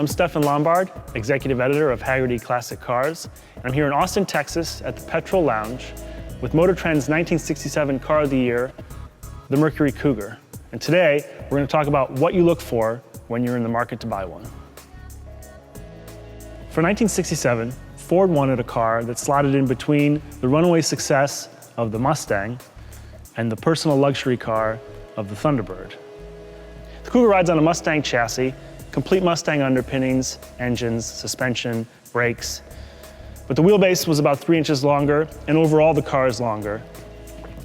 I'm Stefan Lombard, Executive Editor of Hagerty Classic Cars, and I'm here in Austin, Texas at the Petrol Lounge with Motor Trend's 1967 Car of the Year, the Mercury Cougar. And today, we're going to talk about what you look for when you're in the market to buy one. For 1967, Ford wanted a car that slotted in between the runaway success of the Mustang and the personal luxury car of the Thunderbird. The Cougar rides on a Mustang chassis, complete Mustang underpinnings, engines, suspension, brakes. But the wheelbase was about 3 inches longer, and overall the car is longer.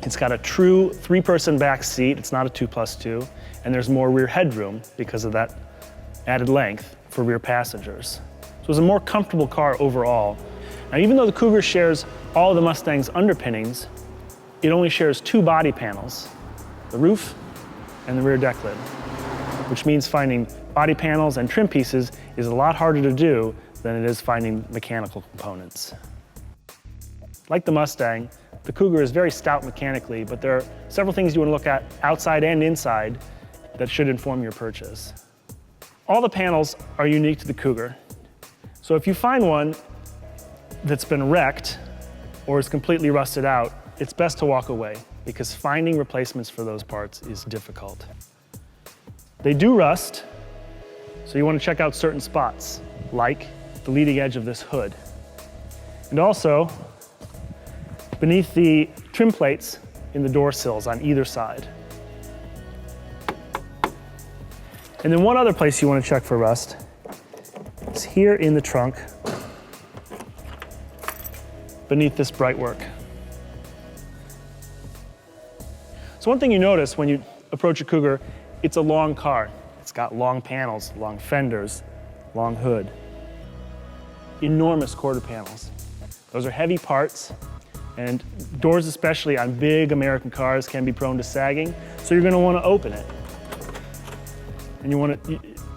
It's got a true 3-person back seat, it's not a 2+2, and there's more rear headroom because of that added length for rear passengers. So it was a more comfortable car overall. Now, even though the Cougar shares all of the Mustang's underpinnings, it only shares 2 body panels, the roof and the rear deck lid, which means finding body panels and trim pieces is a lot harder to do than it is finding mechanical components. Like the Mustang, the Cougar is very stout mechanically, but there are several things you want to look at outside and inside that should inform your purchase. All the panels are unique to the Cougar. So if you find one that's been wrecked or is completely rusted out, it's best to walk away because finding replacements for those parts is difficult. They do rust, so you want to check out certain spots, like the leading edge of this hood. And also, beneath the trim plates in the door sills on either side. And then one other place you want to check for rust is here in the trunk, beneath this brightwork. So one thing you notice when you approach a Cougar, it's a long car. It's got long panels, long fenders, long hood. Enormous quarter panels. Those are heavy parts, and doors, especially on big American cars, can be prone to sagging, so you're gonna wanna open it. And you wanna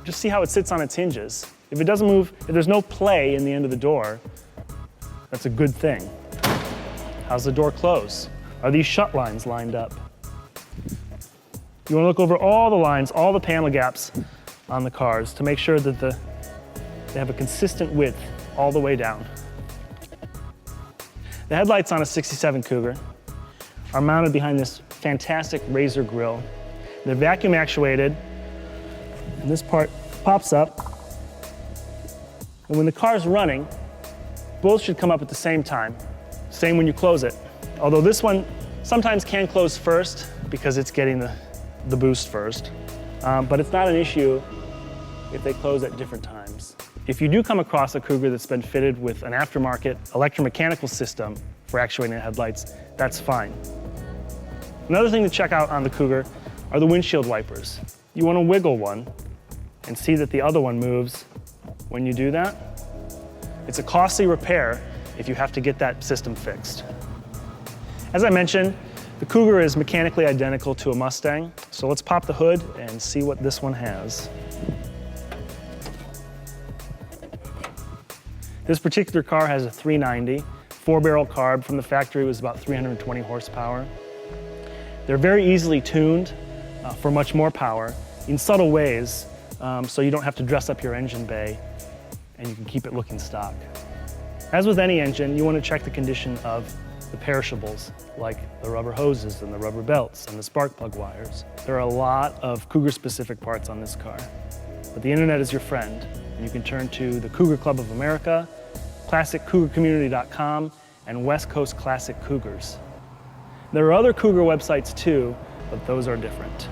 just see how it sits on its hinges. If it doesn't move, if there's no play in the end of the door, that's a good thing. How's the door close? Are these shut lines lined up? You want to look over all the lines, all the panel gaps on the cars to make sure that they have a consistent width all the way down. The headlights on a 67 Cougar are mounted behind this fantastic razor grille. They're vacuum actuated, and this part pops up. And when the car's running, both should come up at the same time. Same when you close it. Although this one sometimes can close first because it's getting the boost first, but it's not an issue if they close at different times. If you do come across a Cougar that's been fitted with an aftermarket electromechanical system for actuating the headlights, that's fine. Another thing to check out on the Cougar are the windshield wipers. You want to wiggle one and see that the other one moves when you do that. It's a costly repair if you have to get that system fixed. As I mentioned, the Cougar is mechanically identical to a Mustang, so let's pop the hood and see what this one has. This particular car has a 390, 4-barrel carb. From the factory, it was about 320 horsepower. They're very easily tuned for much more power in subtle ways, so you don't have to dress up your engine bay and you can keep it looking stock. As with any engine, you want to check the condition of the perishables, like the rubber hoses and the rubber belts and the spark plug wires. There are a lot of Cougar-specific parts on this car, but the internet is your friend, and you can turn to the Cougar Club of America, ClassicCougarCommunity.com, and West Coast Classic Cougars. There are other Cougar websites too, but those are different.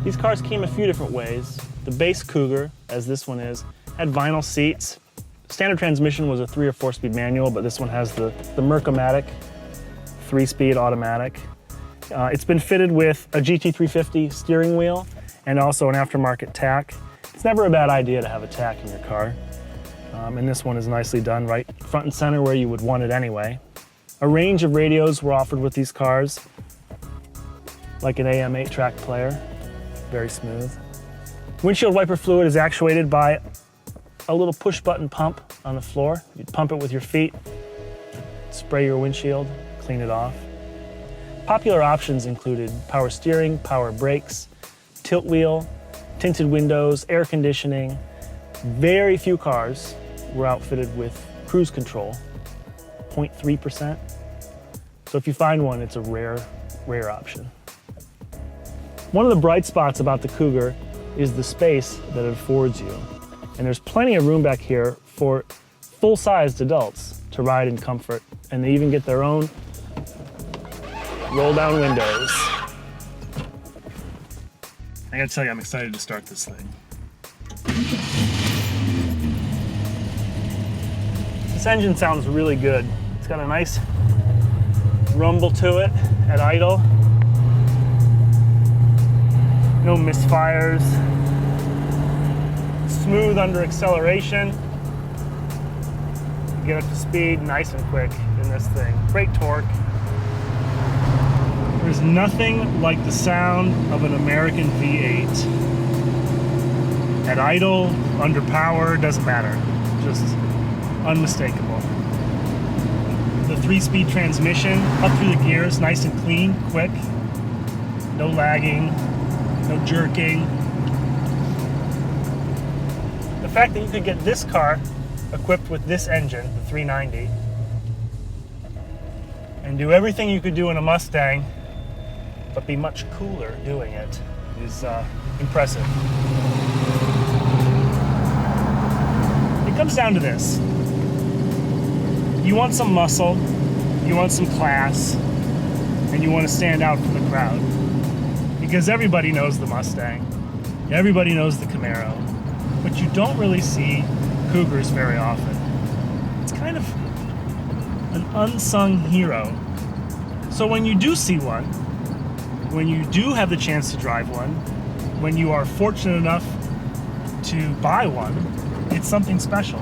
These cars came a few different ways. The base Cougar, as this one is, had vinyl seats. Standard transmission was a 3 or 4-speed manual, but this one has the Mercury 3-speed automatic. It's been fitted with a GT350 steering wheel and also an aftermarket tack. It's never a bad idea to have a tack in your car. And this one is nicely done right front and center where you would want it anyway. A range of radios were offered with these cars, like an AM 8-track player, very smooth. Windshield wiper fluid is actuated by a little push-button pump on the floor. You'd pump it with your feet, spray your windshield, clean it off. Popular options included power steering, power brakes, tilt wheel, tinted windows, air conditioning, Very few cars were outfitted with cruise control, 0.3%. So if you find one, it's a rare option. One of the bright spots about the Cougar is the space that it affords you. And there's plenty of room back here for full-sized adults to ride in comfort. And they even get their own roll-down windows. I gotta tell you, I'm excited to start this thing. This engine sounds really good. It's got a nice rumble to it at idle. No misfires. Smooth under acceleration. You get up to speed nice and quick in this thing. Great torque. There's nothing like the sound of an American V8. At idle, under power, doesn't matter. Just unmistakable. The 3-speed transmission, up through the gears, nice and clean, quick. No lagging, no jerking. The fact that you could get this car equipped with this engine, the 390, and do everything you could do in a Mustang, but be much cooler doing it, is impressive. It comes down to this. You want some muscle, you want some class, and you want to stand out from the crowd. Because everybody knows the Mustang, everybody knows the Camaro, but you don't really see Cougars very often. It's kind of an unsung hero. So when you do see one, when you do have the chance to drive one, when you are fortunate enough to buy one, it's something special.